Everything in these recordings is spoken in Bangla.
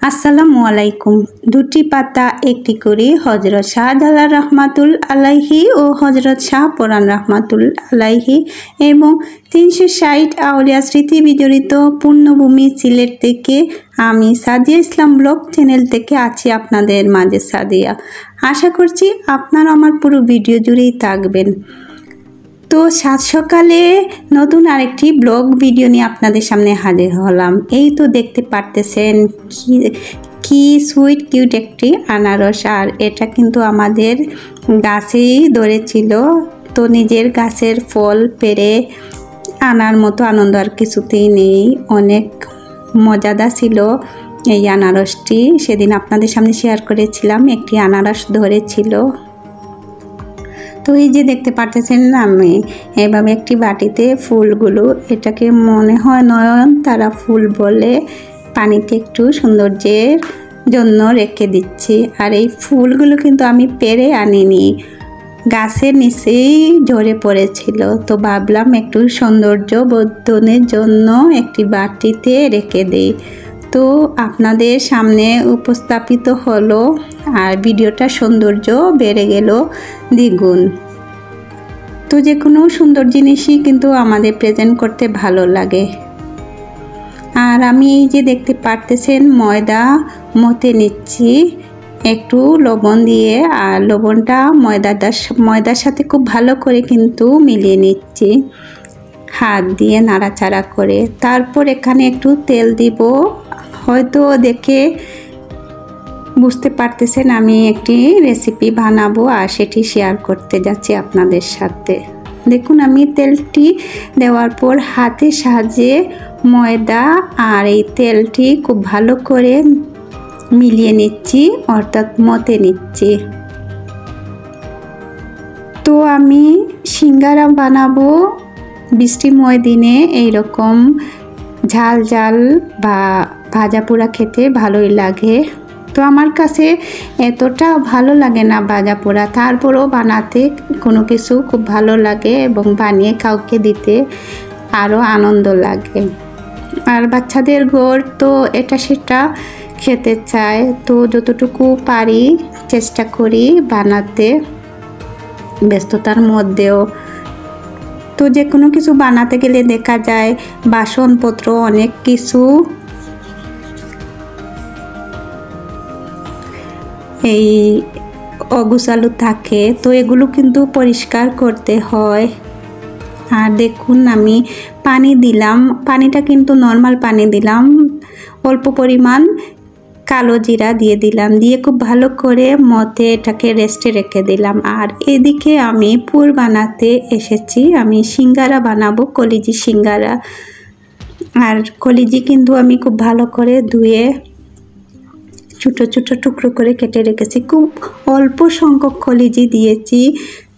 আসসালামু আলাইকুম। দুটি পাতা একটি করে হজরত শাহজালাল রহমাতুল আলাইহি ও হজরত শাহ পরান রহমাতুল আলাইহি এবং 360 আউলিয়া স্মৃতি বিজড়িত পূর্ণভূমি সিলেট থেকে আমি সাদিয়া ইসলাম ব্লগ চ্যানেল থেকে আছি আপনাদের মাঝে সাদিয়া। আশা করছি আপনারা আমার পুরো ভিডিও জুড়েই থাকবেন। তো সাত সকালে নতুন আরেকটি ব্লগ ভিডিও নিয়ে আপনাদের সামনে হাজির হলাম। এই তো দেখতে পারতেছেন কি সুইট কিউট একটি আনারস, আর এটা কিন্তু আমাদের গাছেই ধরেছিল। তো নিজের গাছের ফল পেড়ে আনার মতো আনন্দ আর কিছুতেই নেই। অনেক মজাদার ছিল এই আনারসটি। সেদিন আপনাদের সামনে শেয়ার করেছিলাম, একটি আনারস ধরেছিল। তো এই যে দেখতে পারতেছেন আমি এভাবে একটি বাটিতে ফুলগুলো, এটাকে মনে হয় নয়নতারা ফুল বলে, পানিতে একটু সৌন্দর্যের জন্য রেখে দিচ্ছি। আর এই ফুলগুলো কিন্তু আমি পেড়ে আনিনি, গাছের নিচেই ঝরে পড়েছিল। তো ভাবলাম একটু সৌন্দর্য বর্ধনের জন্য একটি বাটিতে রেখে দেই। তো আপনাদের সামনে উপস্থাপিত হলো, আর ভিডিওটা সৌন্দর্য বেড়ে গেল দ্বিগুণ। তো যে কোনো সুন্দর জিনিসই কিন্তু আমাদের প্রেজেন্ট করতে ভালো লাগে। আর আমি এই যে দেখতে পারতেছেন ময়দা মতে নিচ্ছি একটু লবণ দিয়ে, আর লবণটা ময়দার সাথে খুব ভালো করে কিন্তু মিলিয়ে নিচ্ছি হাত দিয়ে নাড়াচাড়া করে। তারপর এখানে একটু তেল দিব। হয়তো দেখে বুঝতে পারতেছেন আমি একটি রেসিপি বানাবো আর সেটি শেয়ার করতে যাচ্ছি আপনাদের সাথে। দেখুন আমি তেলটি দেওয়ার পর হাতের সাহায্যে ময়দা আর এই তেলটি খুব ভালো করে মিলিয়ে নিচ্ছি, অর্থাৎ মতে নিচ্ছি। তো আমি সিঙ্গারা বানাবো বৃষ্টিময় দিনে। এইরকম ঝাল ঝাল বা ভাজা পোড়া খেতে ভালোই লাগে। তো আমার কাছে এতটা ভালো লাগে না ভাজা পোড়া, তারপরেও বানাতে কোনো কিছু খুব ভালো লাগে এবং বানিয়ে কাউকে দিতে আরও আনন্দ লাগে। আর বাচ্চাদের ঘর তো এটা সেটা খেতে চায়, তো যতটুকু পারি চেষ্টা করি বানাতে ব্যস্ততার মধ্যেও। তো যে কোনো কিছু বানাতে গেলে দেখা যায় বাসনপত্র অনেক কিছু এই অগুছালো থাকে, তো এগুলো কিন্তু পরিষ্কার করতে হয়। আর দেখুন আমি পানি দিলাম, পানিটা কিন্তু নর্মাল পানি দিলাম, অল্প পরিমাণ কালো জিরা দিয়ে দিলাম, দিয়ে খুব ভালো করে মতে এটাকে রেস্টে রেখে দিলাম। আর এদিকে আমি পুর বানাতে এসেছি। আমি সিঙ্গারা বানাবো, কলিজি সিঙ্গারা। আর কলিজি কিন্তু আমি খুব ভালো করে ধুয়ে ছোটো ছোটো টুকরো করে কেটে রেখেছি। খুব অল্প সংখ্যক কলিজি দিয়েছি,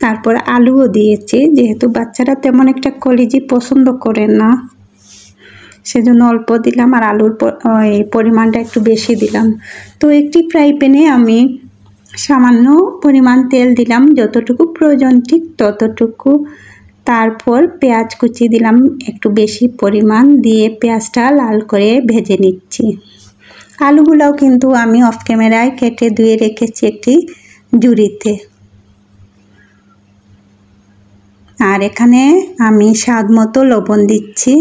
তারপর আলুও দিয়েছি। যেহেতু বাচ্চারা তেমন একটা কলিজি পছন্দ করে না, সেজন্য অল্প দিলাম, আর আলুর পরিমাণটা একটু বেশি দিলাম। তো একটি ফ্রাই প্যানে আমি সামান্য পরিমাণ তেল দিলাম, যতটুকু প্রয়োজন ঠিক ততটুকু। তারপর পেঁয়াজ কুচি দিলাম একটু বেশি পরিমাণ, দিয়ে পেঁয়াজটা লাল করে ভেজে নিচ্ছি। আলুগুলোও কিন্তু আমি অফ ক্যামেরায় কেটে ধুয়ে রেখেছি একটি ঝুড়িতে। আর এখানে আমি স্বাদ মতো লবণ দিচ্ছি।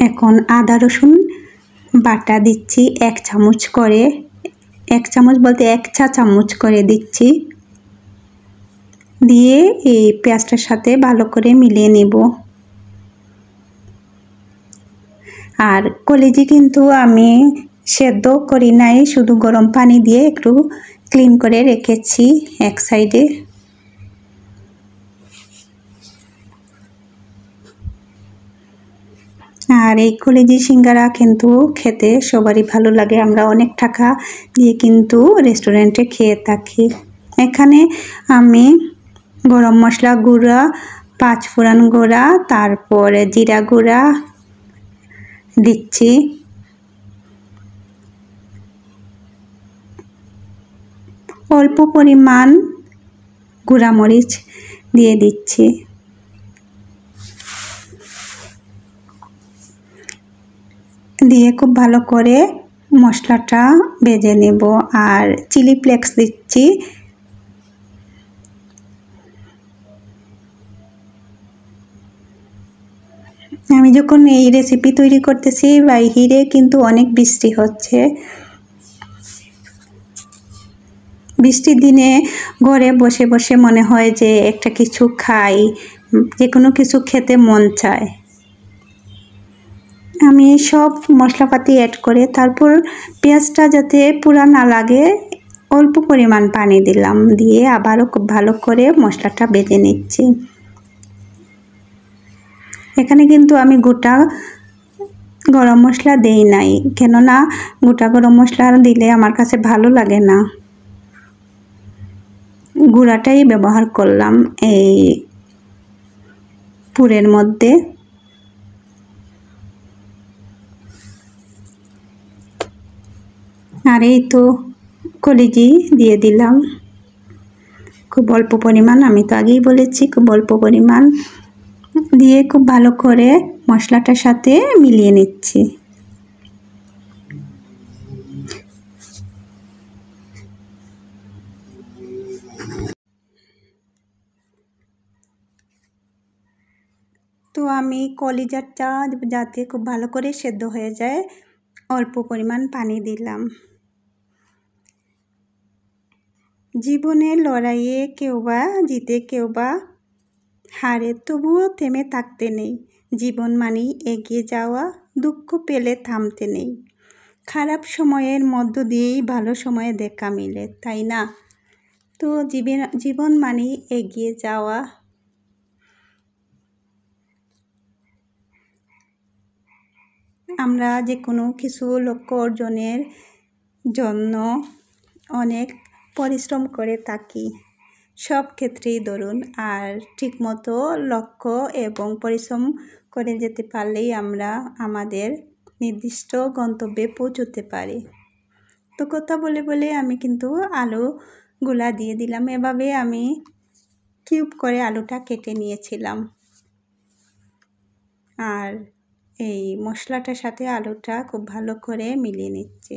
এখন আদা রসুন বাটা দিচ্ছি 1 চামচ করে, 1 চামচ বলতে 1 চা চামচ করে দিচ্ছি, দিয়ে এই পেঁয়াজটার সাথে ভালো করে মিলিয়ে নেব। আর কলিজি কিন্তু আমি সেদ্ধ করি নাই, শুধু গরম পানি দিয়ে একটু ক্লিন করে রেখেছি এক সাইডে। আর এই কলিজি সিঙ্গারা কিন্তু খেতে সবারই ভালো লাগে। আমরা অনেক টাকা দিয়ে কিন্তু রেস্টুরেন্টে খেয়ে থাকি। এখানে আমি গরম মশলা গুঁড়া, 5 ফোড়ন গুঁড়া, তারপরে জিরা গুঁড়া দিচ্ছি। অল্প পরিমাণ গুঁড়া মরিচ দিয়ে দিচ্ছি। দিয়ে খুব ভালো করে মশলাটা ভেজে নেব। আর চিলি ফ্লেক্স দিচ্ছি। আমি যখন এই রেসিপি তৈরি করতেছি বাইরে কিন্তু অনেক বৃষ্টি হচ্ছে। বৃষ্টির দিনে ঘরে বসে বসে মনে হয় যে একটা কিছু খাই, যে কোনো কিছু খেতে মন চায়। আমি সব মশলাপাতি অ্যাড করে তারপর পেঁয়াজটা যাতে পুরা না লাগে অল্প পরিমাণ পানি দিলাম, দিয়ে আবারও খুব ভালো করে মশলাটা ভেজে নিচ্ছি। এখানে কিন্তু আমি গোটা গরম মশলা দেই নাই, কেননা গোটা গরম মশলা দিলে আমার কাছে ভালো লাগে না। গুঁড়াটাই ব্যবহার করলাম এই পুরের মধ্যে। আর এই তো কলিজি দিয়ে দিলাম খুব অল্প পরিমাণ, আমি তো আগেই বলেছি খুব অল্প পরিমাণ দিয়ে খুব ভালো করে মশলাটার সাথে মিলিয়ে নিচ্ছি। তো আমি কলিজাটা যাতে খুব ভালো করে সেদ্ধ হয়ে যায় অল্প পরিমাণ পানি দিলাম। জীবনের লড়াইয়ে কেউ বা জিতে কেউ বা হারে, তবুও থেমে থাকতে নেই। জীবন মানেই এগিয়ে যাওয়া, দুঃখ পেলে থামতে নেই। খারাপ সময়ের মধ্য দিয়েই ভালো সময়ে দেখা মিলে, তাই না? তো জীবন মানেই এগিয়ে যাওয়া। আমরা যে কোনো কিছু লক্ষ্য অর্জনের জন্য অনেক পরিশ্রম করে থাকি, সব ক্ষেত্রেই ধরুন। আর ঠিকমতো লক্ষ্য এবং পরিশ্রম করে যেতে পারলেই আমরা আমাদের নির্দিষ্ট গন্তব্যে পৌঁছতে পারি। তো কথা বলে বলে আমি কিন্তু আলুগুলা দিয়ে দিলাম। এভাবে আমি কিউব করে আলুটা কেটে নিয়েছিলাম। আর এই মশলাটার সাথে আলুটা খুব ভালো করে মিলিয়ে নিচ্ছি।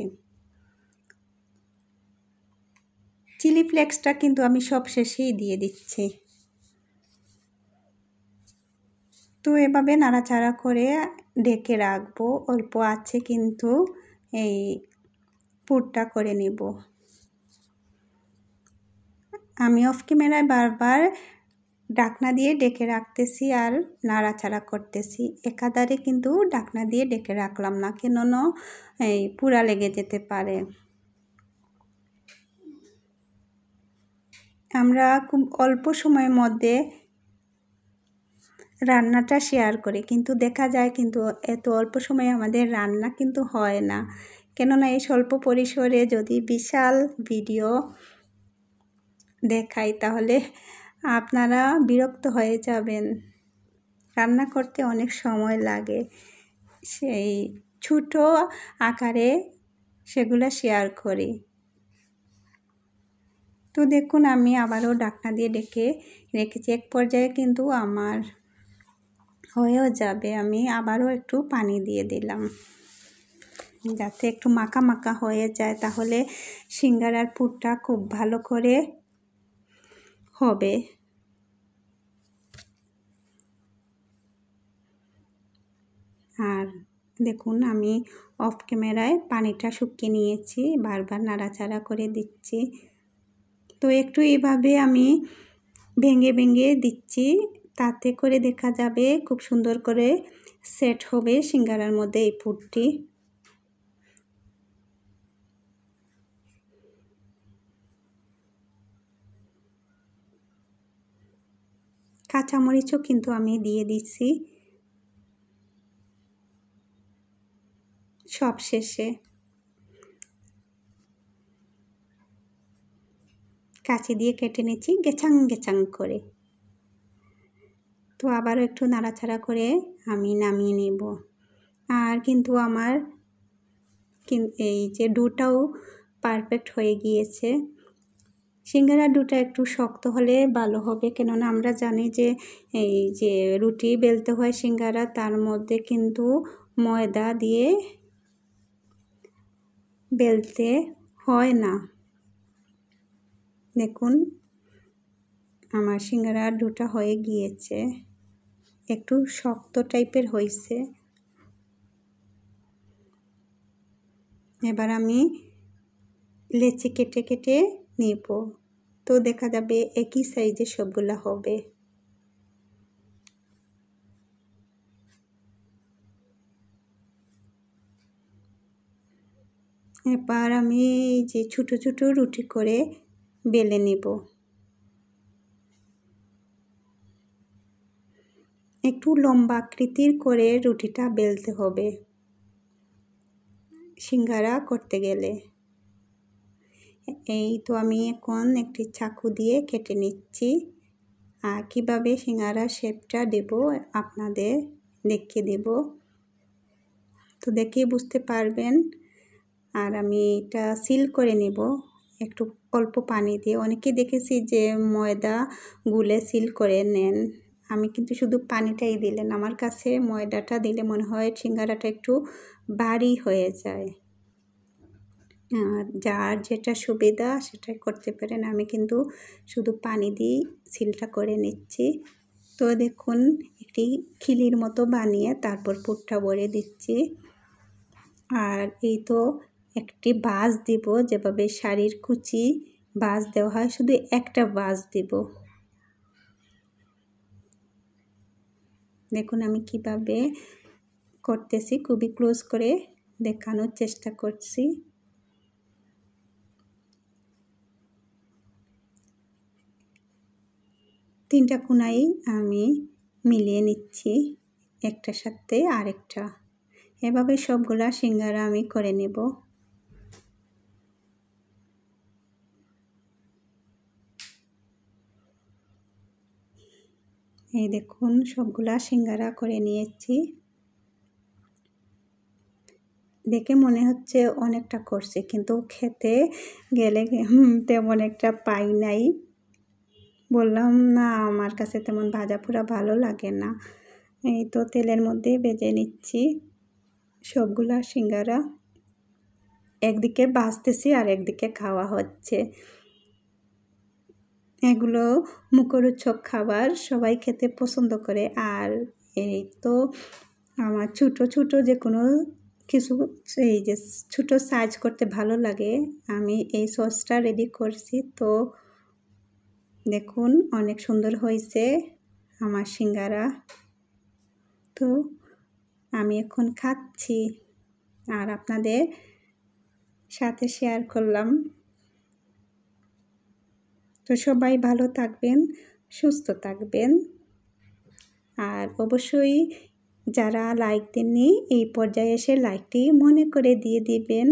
চিলি ফ্লেক্সটা কিন্তু আমি সব শেষেই দিয়ে দিচ্ছি। তো এভাবে নাড়াচাড়া করে ঢেকে রাখবো, অল্প আছে কিন্তু এই পুরটা করে নেব। আমি অফ ক্যামেরায় বারবার ঢাকনা দিয়ে ঢেকে রাখতেছি আর নাড়াচাড়া করতেছি। একাধারে কিন্তু ঢাকনা দিয়ে ঢেকে রাখলাম না, কেননা এই পুরা লেগে যেতে পারে। আমরা খুব অল্প সময়ের মধ্যে রান্নাটা শেয়ার করি, কিন্তু দেখা যায় কিন্তু এত অল্প সময়ে আমাদের রান্না কিন্তু হয় না। কেননা এই স্বল্প পরিসরে যদি বিশাল ভিডিও দেখাই তাহলে আপনারা বিরক্ত হয়ে যাবেন। রান্না করতে অনেক সময় লাগে, সেই ছোট আকারে সেগুলো শেয়ার করি। তো দেখুন আমি আবারও ঢাকনা দিয়ে ঢেকে রেখেছি। এক পর্যায়ে কিন্তু আমার হয়েও যাবে। আমি আবারও একটু পানি দিয়ে দিলাম যাতে একটু মাখা মাখা হয়ে যায়, তাহলে সিঙ্গারার পুরটা খুব ভালো করে হবে। আর দেখুন আমি অফ ক্যামেরায় পানিটা শুকিয়ে নিয়েছি, বারবার নাড়াচাড়া করে দিচ্ছি। তো একটু এইভাবে আমি ভেঙে ভেঙে দিচ্ছি, তাতে করে দেখা যাবে খুব সুন্দর করে সেট হবে সিঙ্গারার মধ্যে এই পুরটি। কাঁচামরিচও কিন্তু আমি দিয়ে দিচ্ছি সব শেষে। কাঁচি দিয়ে কেটে নিচ্ছি গেচাং গেচাং করে। তো আবারও একটু নাড়াচাড়া করে আমি নামিয়ে নেব। আর কিন্তু আমার এই যে ডোটাও পারফেক্ট হয়ে গিয়েছে। সিঙ্গারার ডোটা একটু শক্ত হলে ভালো হবে, কেননা আমরা জানি যে এই যে রুটি বেলতে হয় সিঙ্গারা, তার মধ্যে কিন্তু ময়দা দিয়ে বেলতে হয় না। দেখুন আমার সিঙ্গারার ডোটা হয়ে গিয়েছে, একটু শক্ত টাইপের হয়েছে। এবার আমি লেচি কেটে কেটে নেব, তো দেখা যাবে একই সাইজে সবগুলা হবে। এবার আমি যে ছোট ছোট রুটি করে বেলে নেব। একটু লম্বা আকৃতির করে রুটিটা বেলতে হবে সিঙ্গারা করতে গেলে। এই তো আমি এখন একটি চাকু দিয়ে কেটে নিচ্ছি, আর কীভাবে সিঙ্গারা শেপটা দেব আপনাদের দেখিয়ে দেব, তো দেখে বুঝতে পারবেন। আর আমি এটা সিল করে নেব একটু অল্প পানি দিয়ে। অনেকে দেখেছি যে ময়দা গুলে সিল করে নেন, আমি কিন্তু শুধু পানিটাই দিলেন। আমার কাছে ময়দাটা দিলে মনে হয় সিঙ্গারাটা একটু ভারী হয়ে যায়। যার যেটা সুবিধা সেটাই করতে পারেন, আমি কিন্তু শুধু পানি দিয়ে সিলটা করে নিচ্ছি। তো দেখুন একটি খিলির মতো বানিয়ে তারপর পুরটা ভরে দিচ্ছি। আর এই তো একটি বাঁশ দিব, যেভাবে শাড়ির কুচি বাঁশ দেওয়া হয়, শুধু একটা বাঁশ দিব। দেখুন আমি কিভাবে করতেছি, খুবই ক্লোজ করে দেখানোর চেষ্টা করছি। তিনটা কোনাই আমি মিলিয়ে নিচ্ছি একটার সাথে আরেকটা। এভাবে সবগুলা সিঙ্গারা আমি করে নেব। এই দেখুন সবগুলা সিঙ্গারা করে নিয়েছি। দেখে মনে হচ্ছে অনেকটা করছি, কিন্তু খেতে গেলে তেমন একটা পাই নাই। বললাম না, আমার কাছে তেমন ভাজা পোড়া ভালো লাগে না। এই তো তেলের মধ্যে ভেজে নিচ্ছি সবগুলা সিঙ্গারা। একদিকে ভাজতেছি আর একদিকে খাওয়া হচ্ছে। এগুলো মুখরোচক খাবার, সবাই খেতে পছন্দ করে। আর এই তো আমার ছোটো ছোটো যে কোনো কিছু এই যে ছোটো সাইজ করতে ভালো লাগে, আমি এই সসটা রেডি করছি। তো দেখুন অনেক সুন্দর হয়েছে আমার সিঙ্গারা। তো আমি এখন খাচ্ছি আর আপনাদের সাথে শেয়ার করলাম। তো সবাই ভালো থাকবেন, সুস্থ থাকবেন। আর অবশ্যই যারা লাইক দেননি এই পর্যায়ে এসে লাইকটি মনে করে দিয়ে দিবেন।